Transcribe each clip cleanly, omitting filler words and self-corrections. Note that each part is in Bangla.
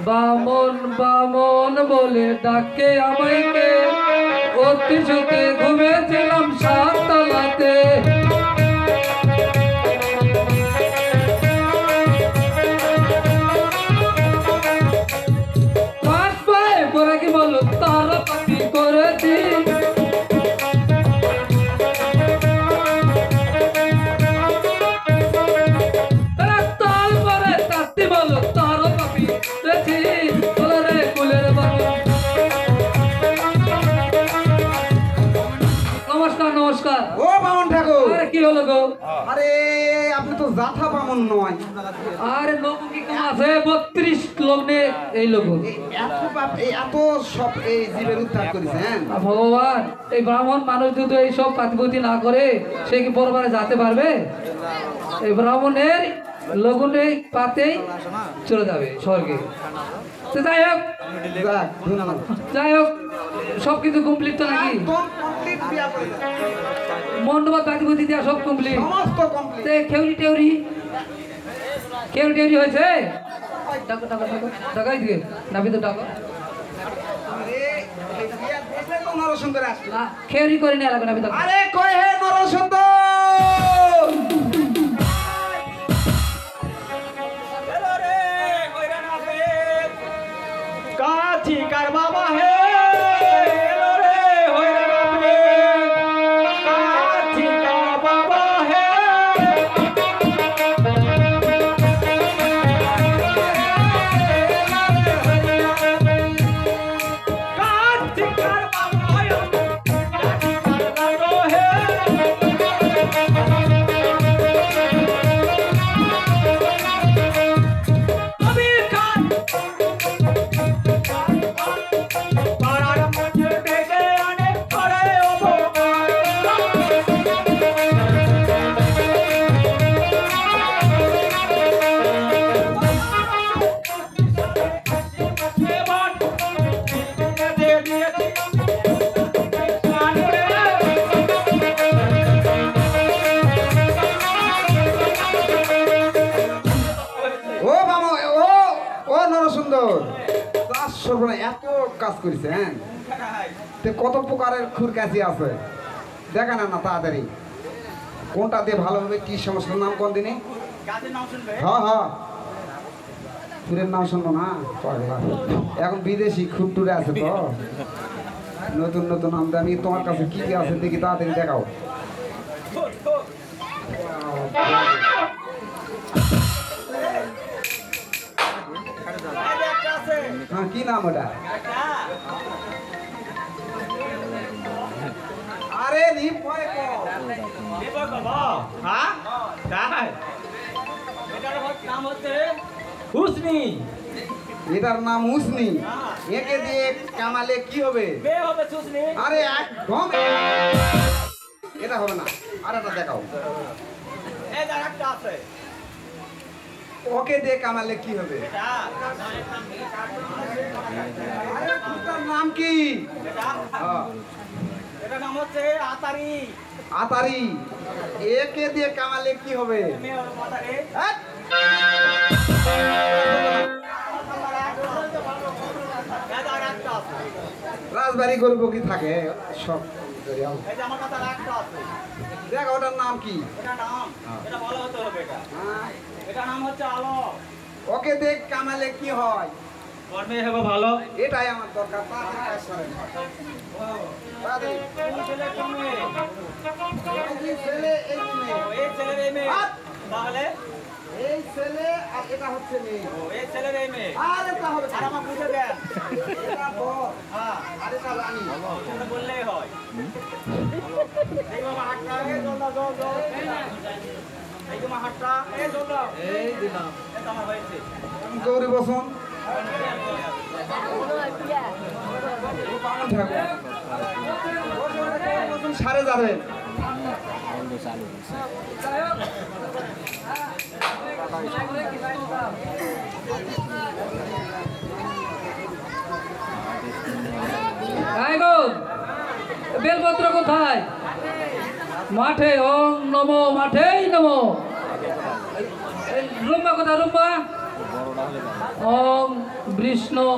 বামন বামন বলে ডাকে আমাকে, অতি সুখে ঘুমেছিলাম সাততলাতে। পাঁচ পায়ে পরে কি বলো তারা পাতি করেছি, কি হলো গো? আরে আপনি তো জাথা বামন নয়। আরে লোক কি কম আছে? 32 লোক নে এই লোক এত সব এই জীবের উদ্ধার করেছেন ভগবান। এই ব্রাহ্মণ মানুষ যদি এই সব পাতিপতি না করে সে কি পরবারে যেতে পারবে? এই ব্রাহ্মণের লগুনে পাতেই চলে যাবে স্বর্গে। তো যাই হোক সবকিছু কমপ্লিট তো নাকি? মণ্ডপ পাতিপতি দেওয়া সব কমপ্লিট, খেউরি টেউরি কেউরি টেউরি হয়েছে? টাকাই দিয়ে নাবি তো টাকা খেউরি করে নিয়ে লাগবে নাবি তো। আরে কই হে নরসুন্দর, কাছি কার বাবা হে এত কাজ করেছে। হ্যাঁ কত প্রকারের খুরকাছি আছে, দেখা না না তাড়াতাড়ি কোনটা দিয়ে ভালো হবে, কি সমস্যার নাম কোন দিনে? হ্যাঁ হ্যাঁ ফুলের নাম শুনবো না, এখন বিদেশি খুব টুরে আছে তো নতুন নতুন আমদানি। তোমার কাছে কি কি আছে দেখি তাড়াতাড়ি দেখাও। হ্যাঁ কি নাম ওটা? আরে হুসনি, এটার নাম হুসনি। একে দিয়ে কামালে কি হবে? আরে একদম এটা হবে না, আর একটা দেখাও। ওকে দিয়ে কামালে কি হবে? নাম কি? এটার নাম হচ্ছে আতারি। আতারি। একে দিয়ে কামালে কি হবে? রাজবাড়ি করবো কি থাকে সব। দেখ ওটার নাম কি? এটা নাম হচ্ছে আলো। ওকে দেখ কামালে কি হয়? কর্মে হবে ভালো, এটাই আমার দরকার। তাহলে এই ছেলে আর এটা হচ্ছে মেয়ে। এই ছেলের এই মেয়ে। আর এটা হবে আর আমার বুঝে দেন, এটা বর হ্যাঁ আর এটা রানী। এটা বললেই হয়। এই বাবা হাতটা, এই জলদা জল জল, এই তোমার হাতটা, এই জলদা, এই দিলাম, এটা আমার হয়েছে। গৌরী বসন সারে যাবে। বেলপত্র কোথায়? মাঠে। ওম নমো মাঠেই নমো। রুম্বা কোথায়? রুম্বা ওম বিষ্ণু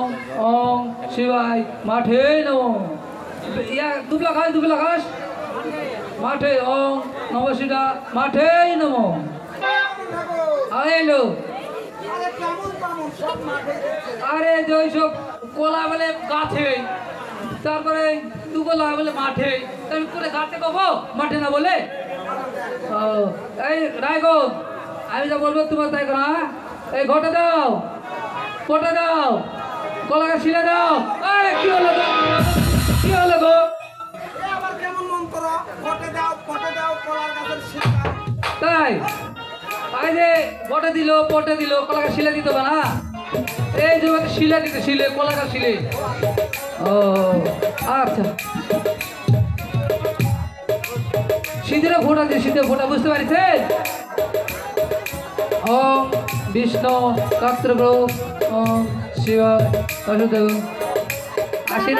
ওম শিবায় মাঠে নমঃ ইয়া দুবলা ঘাস মাঠে ওম নমঃ মাঠে নমঃ আইলো আরে যে ওইসব কলা বলে গাছে তারপরে দুগোলা বলে মাঠে আমি করে গাছে কবো মাঠে না বলে ও এই রায়গো আমি যা বলবো তোমার তাই করো হ্যাঁ এই ঘটে দাও কলা গাছ ছিলে দাও আরে কি হলো গো আবার কেমন মন্ত্র ফটে দাও কলার গাছের শিলা তাই আই যে পটে দিল কলা গাছ শিলে দিতে হবে না এই যে শিলে দিতে কলা গাছ শিলে ও আচ্ছা শীতের ফোঁটা বুঝতে পারিছে ওম বিষ্ণু কাত্র ওম শিব আসুদেব আশীর্বাদ